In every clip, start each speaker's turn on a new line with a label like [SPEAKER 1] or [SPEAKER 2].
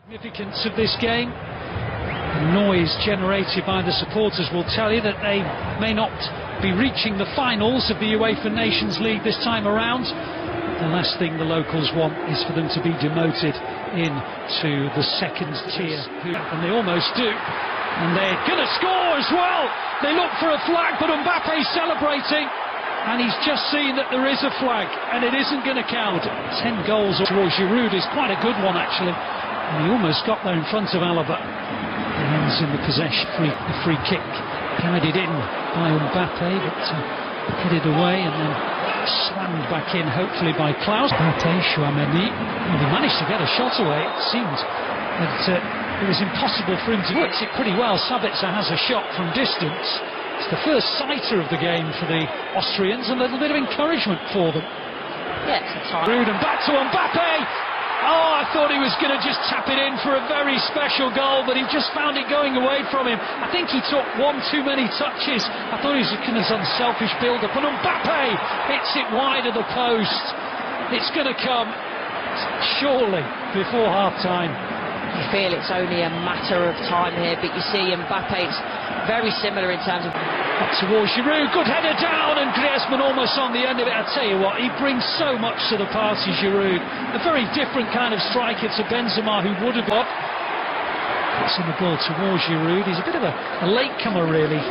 [SPEAKER 1] Significance of this game. The noise generated by the supporters will tell you that they may not be reaching the finals of the UEFA Nations League this time around. The last thing the locals want is for them to be demoted into the second tier, and they almost do. And they're going to score as well. They look for a flag, but Mbappe's celebrating, and he's just seen that there is a flag, and it isn't going to count. 10 goals towards Giroud is quite a good one, actually. And he almost got there in front of Alaba. He ends in the possession, the free kick guided in by Mbappe, but headed away and then slammed back in, hopefully by Klaus. Mbappe, Chouameni, well, he managed to get a shot away. It seemed that it was impossible for him to hit it pretty well. Sabitzer has a shot from distance. It's the first sighter of the game for the Austrians, and a little bit of encouragement for them.
[SPEAKER 2] Yeah, it's a time.
[SPEAKER 1] Giroud and back to Mbappe. Oh, I thought he was going to just tap it in for a very special goal, but he just found it going away from him. I think he took one too many touches. I thought he was looking at his unselfish build-up, and Mbappe hits it wide of the post. It's going to come, surely, before half-time.
[SPEAKER 2] You feel it's only a matter of time here, but you see Mbappe's very similar in terms of...
[SPEAKER 1] Up towards Giroud, good header down, and Griezmann almost on the end of it. I tell you what, he brings so much to the party, Giroud. A very different kind of striker to Benzema, who would have got. Puts in the ball towards Giroud. He's a bit of a latecomer, really.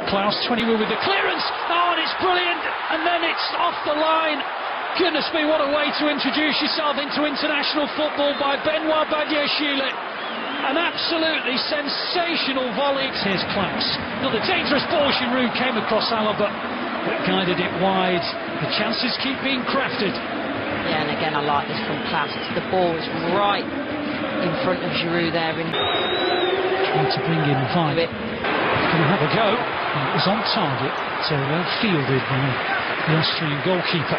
[SPEAKER 1] Klaus, 20 with the clearance. Oh, and it's brilliant, and then it's off the line. Goodness me, what a way to introduce yourself into international football by Benoit Badiashile. An absolutely sensational volley. Here's Klaus. Another dangerous ball. Giroud came across Alaba, but guided it wide. The chances keep being crafted.
[SPEAKER 2] Yeah, and again, I like this from Klaus. The ball is right in front of Giroud there.
[SPEAKER 1] Trying to bring in Vine. Going to have a go. And it was on target, so well fielded by the Austrian goalkeeper.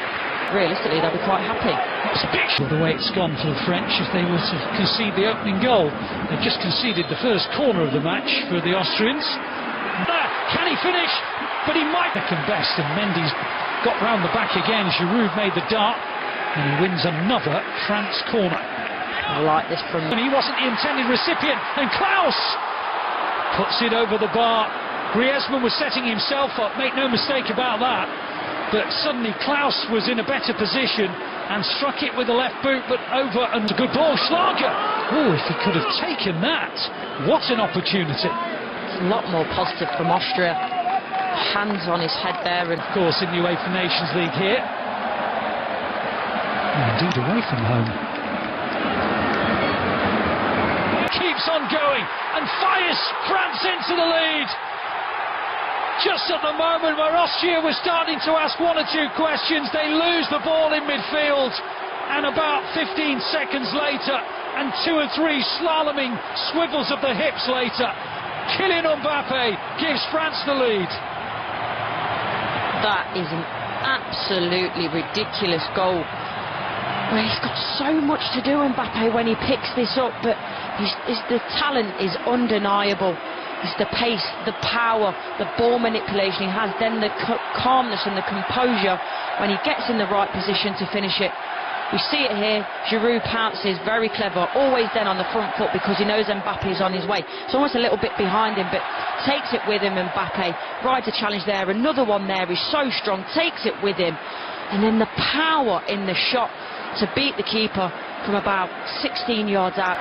[SPEAKER 2] Realistically, they'll be quite happy.
[SPEAKER 1] It's a picture of the way it's gone for the French if they were to concede the opening goal. They've just conceded the first corner of the match for the Austrians. Can he finish? But he might. Second best, and Mendy's got round the back again. Giroud made the dart, and he wins another France corner.
[SPEAKER 2] I like this from...
[SPEAKER 1] And he wasn't the intended recipient, and Klaus puts it over the bar. Griezmann was setting himself up, make no mistake about that. But suddenly Klaus was in a better position and struck it with the left boot, but over, and a good ball. Schlager! Oh, if he could have taken that, what an opportunity.
[SPEAKER 2] It's a lot more positive from Austria. Hands on his head there. And
[SPEAKER 1] of course, in the UEFA Nations League here. And indeed, away from home. Keeps on going and fires France into the lead. Just at the moment where Austria was starting to ask one or two questions, they lose the ball in midfield, and about 15 seconds later, and 2 or 3 slaloming swivels of the hips later, Kylian Mbappe gives France the lead.
[SPEAKER 2] That is an absolutely ridiculous goal. Well, he's got so much to do, Mbappe, when he picks this up, but the talent is undeniable. It's the pace, the power, the ball manipulation he has, then the calmness and the composure when he gets in the right position to finish it. We see it here. Giroud pounces, very clever, always then on the front foot because he knows Mbappe is on his way. It's almost a little bit behind him, but takes it with him. Mbappe rides a challenge there. Another one there. He's so strong, takes it with him, and then the power in the shot to beat the keeper from about 16 yards out.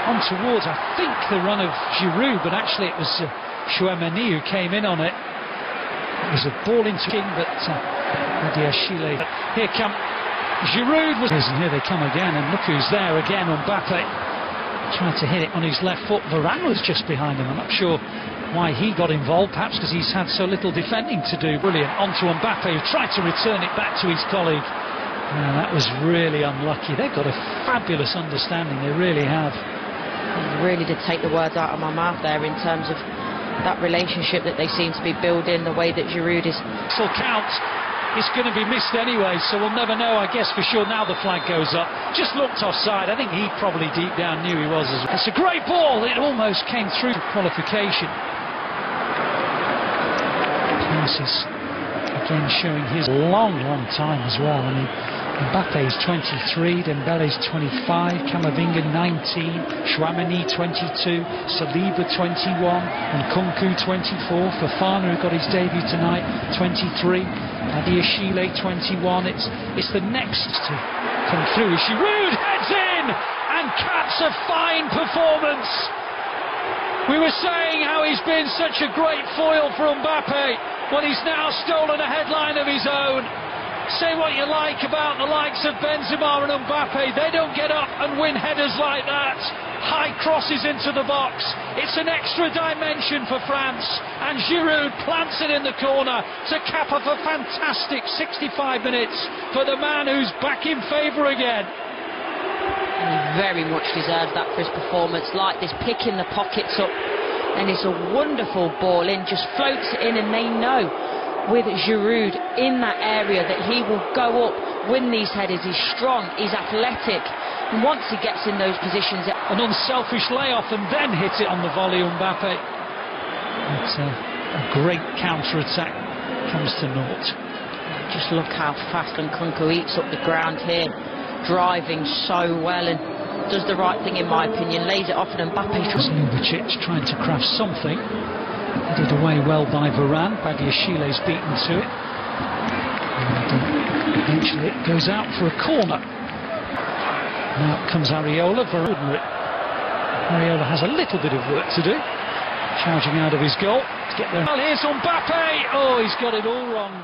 [SPEAKER 1] On towards, I think, the run of Giroud, but actually it was Chouameni who came in on it. It was a ball into King, but Badiashile. Here come Giroud, and here they come again, and look who's there again. Mbappe tried to hit it on his left foot. Varane was just behind him. I'm not sure why he got involved, perhaps because he's had so little defending to do. Brilliant, onto Mbappe, who tried to return it back to his colleague. That was really unlucky. They've got a fabulous understanding, they really have.
[SPEAKER 2] He really did take the words out of my mouth there in terms of that relationship that they seem to be building, the way that Giroud is...
[SPEAKER 1] Still counts. It's going to be missed anyway, so we'll never know, I guess, for sure. Now the flag goes up. Just looked offside. I think he probably deep down knew he was as well. It's a great ball. It almost came through qualification. Passes again showing his long time as well. I mean, Mbappe is 23, Dembele's 25, Camavinga 19, Chouameni 22, Saliba 21, and Nkunku 24. Fofana, who got his debut tonight, 23. Adiashile 21. It's the next to come through. Giroud heads in and caps a fine performance. We were saying how he's been such a great foil for Mbappe. Well, he's now stolen a headline of his own. Say what you like about the likes of Benzema and Mbappe, they don't get up and win headers like that. High crosses into the box. It's an extra dimension for France, and Giroud plants it in the corner to cap off a fantastic 65 minutes for the man who's back in favour again.
[SPEAKER 2] And he very much deserves that for his performance. Like this, picking the pockets up, and it's a wonderful ball in, just floats it in, and they know with Giroud in that area that he will go up, win these headers. He's strong, he's athletic, and once he gets in those positions,
[SPEAKER 1] an unselfish layoff and then hit it on the volley. Mbappe, it's a great counter-attack, comes to naught.
[SPEAKER 2] Just look how fast Nkunku eats up the ground here, driving so well, and does the right thing in my opinion, lays it off, and Mbappe
[SPEAKER 1] Ljubicic trying to craft something. Headed away well by Varane. Badiashile's beaten to it. And eventually it goes out for a corner. Now comes Areola. Areola has a little bit of work to do. Charging out of his goal to get there. Well, here's Mbappe. Oh, he's got it all wrong.